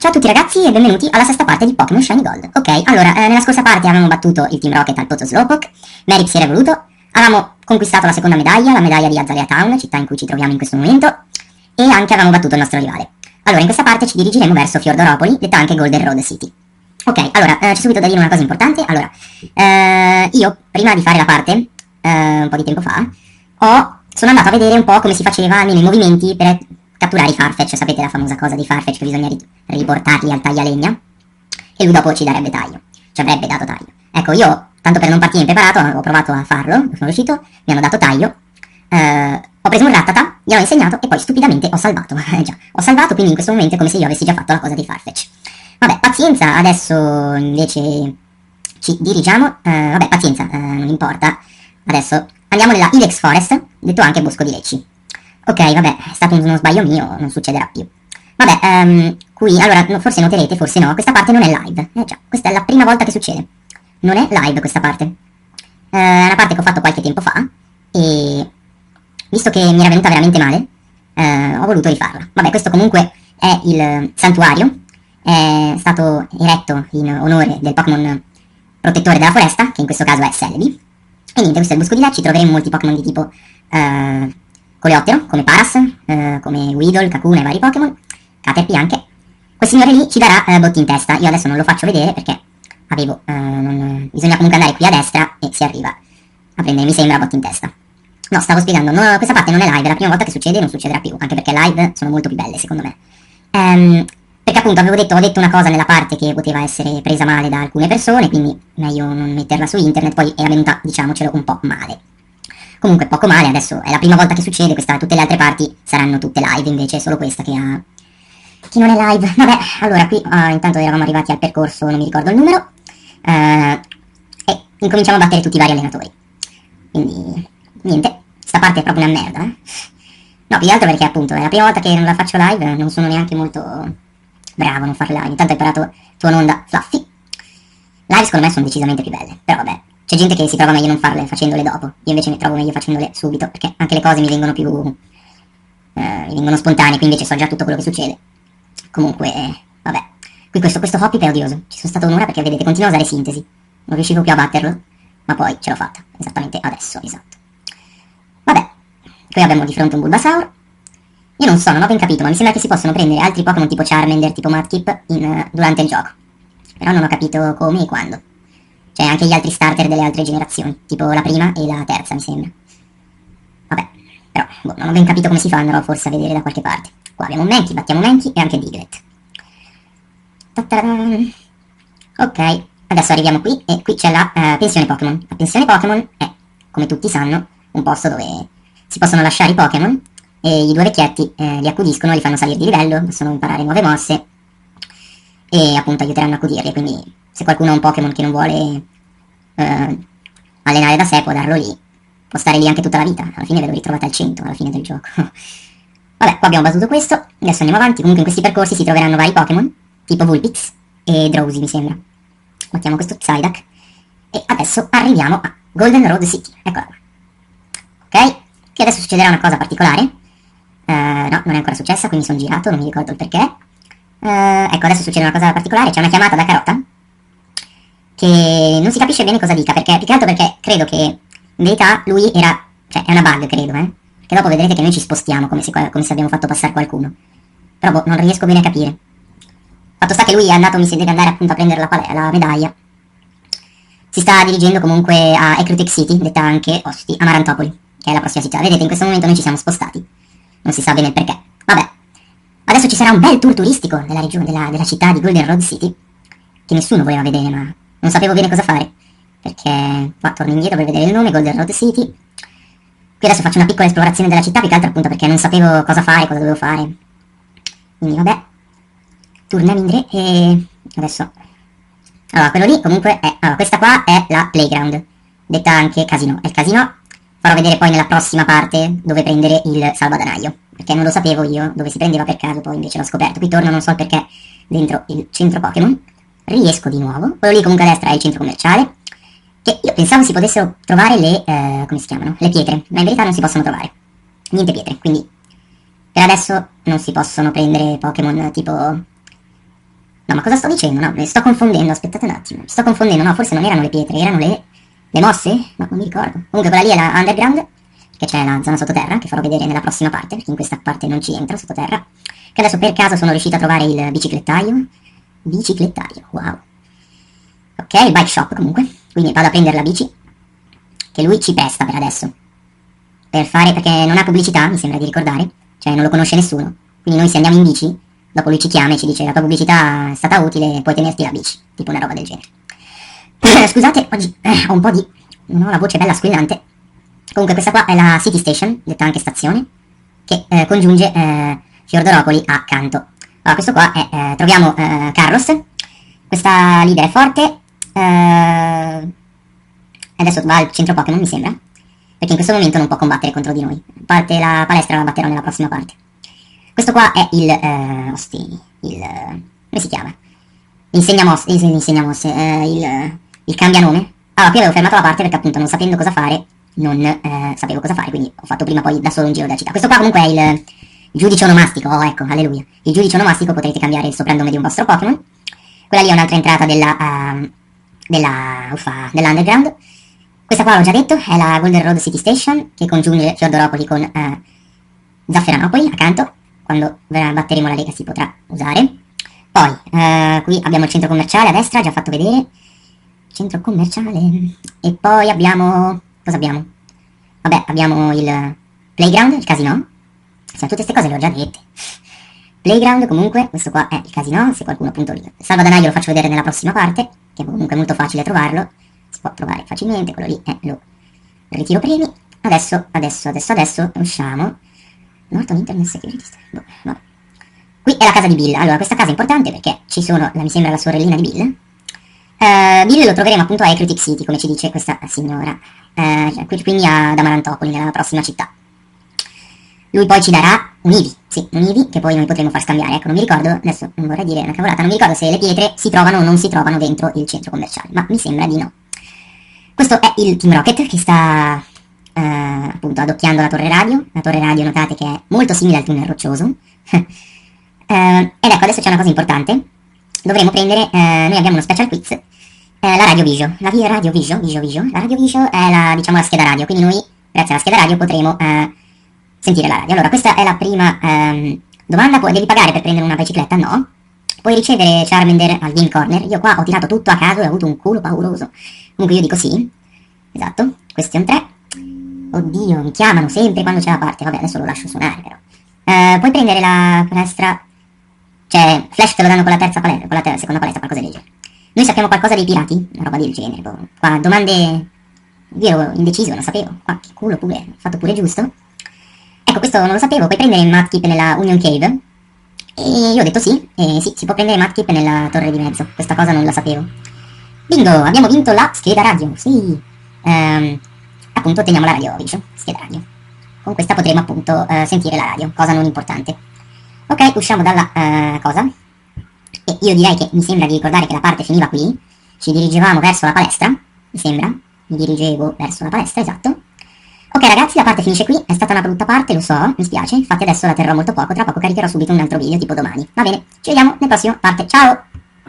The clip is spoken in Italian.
Ciao a tutti ragazzi e benvenuti alla sesta parte di Pokémon Shiny Gold. Ok, allora, nella scorsa parte avevamo battuto il Team Rocket al pozzo Slowpoke, Merrick si era evoluto, avevamo conquistato la seconda medaglia, la medaglia di Azalea Town, città in cui ci troviamo in questo momento, e anche avevamo battuto il nostro rivale. Allora, in questa parte ci dirigeremo verso Fjordoropoli, detta anche Golden Road City. Ok, allora, c'è subito da dire una cosa importante. Allora, io, prima di fare la parte, un po' di tempo fa, sono andato a vedere un po' come si faceva, almeno i movimenti per catturare i Farfetch. Sapete la famosa cosa dei Farfetch che bisogna riportarli al taglialegna e lui dopo ci darebbe taglio, ci avrebbe dato taglio. Ecco, io, tanto per non partire impreparato, ho provato a farlo, sono riuscito, mi hanno dato taglio, ho preso un Rattata, gli ho insegnato e poi stupidamente ho salvato. Già, ho salvato, quindi in questo momento è come se io avessi già fatto la cosa dei Farfetch. Vabbè, pazienza, adesso invece ci dirigiamo, vabbè, pazienza, non importa, adesso andiamo nella Ilex Forest, detto anche Bosco di Lecci. Ok, vabbè, è stato uno sbaglio mio, non succederà più. Vabbè, qui, allora, forse noterete, forse no, questa parte non è live. Già, questa è la prima volta che succede. Non è live questa parte. È una parte che ho fatto qualche tempo fa, e visto che mi era venuta veramente male, ho voluto rifarla. Vabbè, questo comunque è il santuario, è stato eretto in onore del Pokémon protettore della foresta, che in questo caso è Celebi. E niente, questo è il Bosco di Lecci, troveremo molti Pokémon di tipo Coleottero, come Paras, come Weedle, Kakuna e vari Pokémon, Caterpie anche. Quel signore lì ci darà botti in testa. Io adesso non lo faccio vedere perché bisogna comunque andare qui a destra e si arriva a prendere, mi sembra, botti in testa. No, stavo spiegando, no, questa parte non è live, è la prima volta che succede e non succederà più, anche perché live sono molto più belle secondo me. Perché appunto ho detto una cosa nella parte che poteva essere presa male da alcune persone, quindi meglio non metterla su internet, poi era venuta, diciamocelo, un po' male. Comunque poco male, adesso è la prima volta che succede, tutte le altre parti saranno tutte live, invece è solo questa che non è live. Vabbè, allora qui intanto eravamo arrivati al percorso, non mi ricordo il numero, e incominciamo a battere tutti i vari allenatori. Quindi, niente, sta parte è proprio una merda, No, più che altro perché appunto è la prima volta che non la faccio live, non sono neanche molto bravo a non fare live. Intanto ho imparato Tuono Onda Fluffy. Live secondo me sono decisamente più belle, però vabbè, c'è gente che si trova meglio non farle facendole dopo, io invece mi trovo meglio facendole subito, perché anche le cose mi vengono spontanee, qui invece so già tutto quello che succede. Comunque, vabbè, qui questo Hoppip è odioso, ci sono stato un'ora perché vedete, continuo a usare sintesi, non riuscivo più a batterlo, ma poi ce l'ho fatta, esattamente adesso, esatto. Vabbè, qui abbiamo di fronte un Bulbasaur. Io non ho ben capito, ma mi sembra che si possono prendere altri Pokémon tipo Charmander, tipo Mudkip durante il gioco, però non ho capito come e quando. Cioè anche gli altri starter delle altre generazioni, tipo la prima e la terza mi sembra. Vabbè, però non ho ben capito come si fa, andrò forse a vedere da qualche parte. Qua abbiamo Mankey, battiamo Mankey e anche Diglett. Ok, adesso arriviamo qui e qui c'è la pensione Pokémon. La pensione Pokémon è, come tutti sanno, un posto dove si possono lasciare i Pokémon e i due vecchietti li accudiscono, li fanno salire di livello, possono imparare nuove mosse e appunto aiuteranno a accudirli, quindi se qualcuno ha un Pokémon che non vuole allenare da sé può darlo lì, può stare lì anche tutta la vita, alla fine ve lo ritrovate al 100 alla fine del gioco. Vabbè, qua abbiamo battuto questo, adesso andiamo avanti. Comunque in questi percorsi si troveranno vari Pokémon, tipo Vulpix e Drowsy mi sembra. Battiamo questo Psyduck e adesso arriviamo a Golden Road City, eccola qua. Ok, che adesso succederà una cosa particolare, no, non è ancora successa, quindi sono girato, non mi ricordo il perché. Ecco, adesso succede una cosa particolare, c'è una chiamata da Carota che non si capisce bene cosa dica, perché più che altro perché credo che in verità lui era, cioè è una bug credo, che dopo vedrete che noi ci spostiamo come se abbiamo fatto passare qualcuno, però non riesco bene a capire. Fatto sta che lui è andato, mi si deve andare appunto a prendere la medaglia, si sta dirigendo comunque a Ecruteak City, detta anche Amarantopoli, che è la prossima città. Vedete, in questo momento noi ci siamo spostati, non si sa bene il perché. Vabbè, adesso ci sarà un bel tour turistico nella regione della città di Golden Road City, che nessuno voleva vedere, ma non sapevo bene cosa fare, perché qua torno indietro per vedere il nome, Golden Road City. Qui adesso faccio una piccola esplorazione della città, più che altro appunto perché non sapevo cosa fare, cosa dovevo fare. Quindi vabbè, torniamo indietro e adesso... Allora, quello lì comunque è... Allora, questa qua è la playground, detta anche casino. È il casino, farò vedere poi nella prossima parte dove prendere il salvadanaio, perché non lo sapevo io dove si prendeva per caso, poi invece l'ho scoperto. Qui torno, non so perché, dentro il centro Pokémon. Riesco di nuovo, quello lì comunque a destra è il centro commerciale, che io pensavo si potessero trovare le, come si chiamano, le pietre, ma in verità non si possono trovare, niente pietre, quindi per adesso non si possono prendere Pokémon tipo No, ma cosa sto dicendo? No, mi sto confondendo, aspettate un attimo. Mi sto confondendo, no, forse non erano le pietre, erano le mosse? No, non mi ricordo. Comunque quella lì è la underground, che c'è la zona sottoterra, che farò vedere nella prossima parte, perché in questa parte non ci entra sottoterra. Che adesso per caso sono riuscito a trovare il biciclettaio. Biciclettaio, wow. Ok, il bike shop comunque. Quindi vado a prendere la bici, che lui ci presta per adesso. Per fare, perché non ha pubblicità, mi sembra di ricordare. Cioè non lo conosce nessuno. Quindi noi se andiamo in bici, dopo lui ci chiama e ci dice la tua pubblicità è stata utile, puoi tenerti la bici. Tipo una roba del genere. Scusate, oggi ho un po' di... non ho la voce bella squillante. Comunque questa qua è la City Station, detta anche stazione, che congiunge Fiordoropoli a Canto. Allora, questo qua è... troviamo Carlos, questa leader è forte, adesso va al centro Pokémon, mi sembra, perché in questo momento non può combattere contro di noi. Parte la palestra la batterò nella prossima parte. Questo qua è il... come si chiama? Insegna mosse, il cambianome. Allora, qui avevo fermato la parte perché appunto non sapendo cosa fare, non sapevo cosa fare, quindi ho fatto prima poi da solo un giro della città. Questo qua comunque è il giudice onomastico, oh ecco, alleluia. Il giudice onomastico, potrete cambiare il soprannome di un vostro Pokémon. Quella lì è un'altra entrata dell'underground. Questa qua l'ho già detto, è la Golden Road City Station, che congiunge Fiordoropoli con Zafferanopoli, accanto. Quando batteremo la lega si potrà usare. Poi, qui abbiamo il centro commerciale a destra, già fatto vedere. Centro commerciale. E poi abbiamo... cosa abbiamo? Vabbè, abbiamo il playground, il casino. Sì, tutte queste cose le ho già dette. Playground, comunque, questo qua è il casino, se qualcuno appunto lì. Il salvadanaio lo faccio vedere nella prossima parte, che comunque è molto facile trovarlo. Si può trovare facilmente, quello lì lo ritiro premi. Adesso usciamo. Norton Internet Security. No. Qui è la casa di Bill. Allora, questa casa è importante perché ci sono, mi sembra, la sorellina di Bill. Bill lo troveremo appunto a Ecrutic City, come ci dice questa signora. Quindi ad Amarantopoli, nella prossima città. Lui poi ci darà un Eevee, che poi noi potremo far scambiare. Ecco, non mi ricordo, adesso non vorrei dire una cavolata, non mi ricordo se le pietre si trovano o non si trovano dentro il centro commerciale, ma mi sembra di no. Questo è il Team Rocket che sta appunto adocchiando la torre radio. La torre radio, notate che è molto simile al tunnel roccioso. Ed ecco, adesso c'è una cosa importante. Dovremo prendere, noi abbiamo uno special quiz, la Radio Vision. La Radio Vision è la, diciamo, la scheda radio, quindi noi, grazie alla scheda radio, potremo sentire la radio. Allora, questa è la prima domanda. Devi pagare per prendere una bicicletta? No. Puoi ricevere Charmander al Game Corner. Io qua ho tirato tutto a caso e ho avuto un culo pauroso. Comunque io dico sì. Esatto. Question 3. Oddio, mi chiamano sempre quando c'è la parte. Vabbè, adesso lo lascio suonare però. Puoi prendere la palestra... Cioè, Flash te lo danno con la terza palestra, con la seconda palestra, qualcosa del genere. Noi sappiamo qualcosa dei pirati? Una roba del genere. Boh. Qua, domande... Io ero indeciso, non sapevo. Qua, che culo pure. Ho fatto pure giusto. Ecco, questo non lo sapevo. Puoi prendere il Mudkip nella Union Cave. E io ho detto sì. E sì, si può prendere il Mudkip nella torre di mezzo. Questa cosa non la sapevo. Bingo! Abbiamo vinto la scheda radio. Sì. Appunto, teniamo la radio Vision. Scheda radio. Con questa potremo appunto sentire la radio. Cosa non importante. Ok, usciamo dalla cosa. E io direi che mi sembra di ricordare che la parte finiva qui. Ci dirigevamo verso la palestra. Mi sembra. Mi dirigevo verso la palestra, esatto. Ok ragazzi, la parte finisce qui, è stata una brutta parte, lo so, mi spiace, infatti adesso la terrò molto poco, tra poco caricherò subito un altro video, tipo domani. Va bene, ci vediamo nella prossima parte, ciao!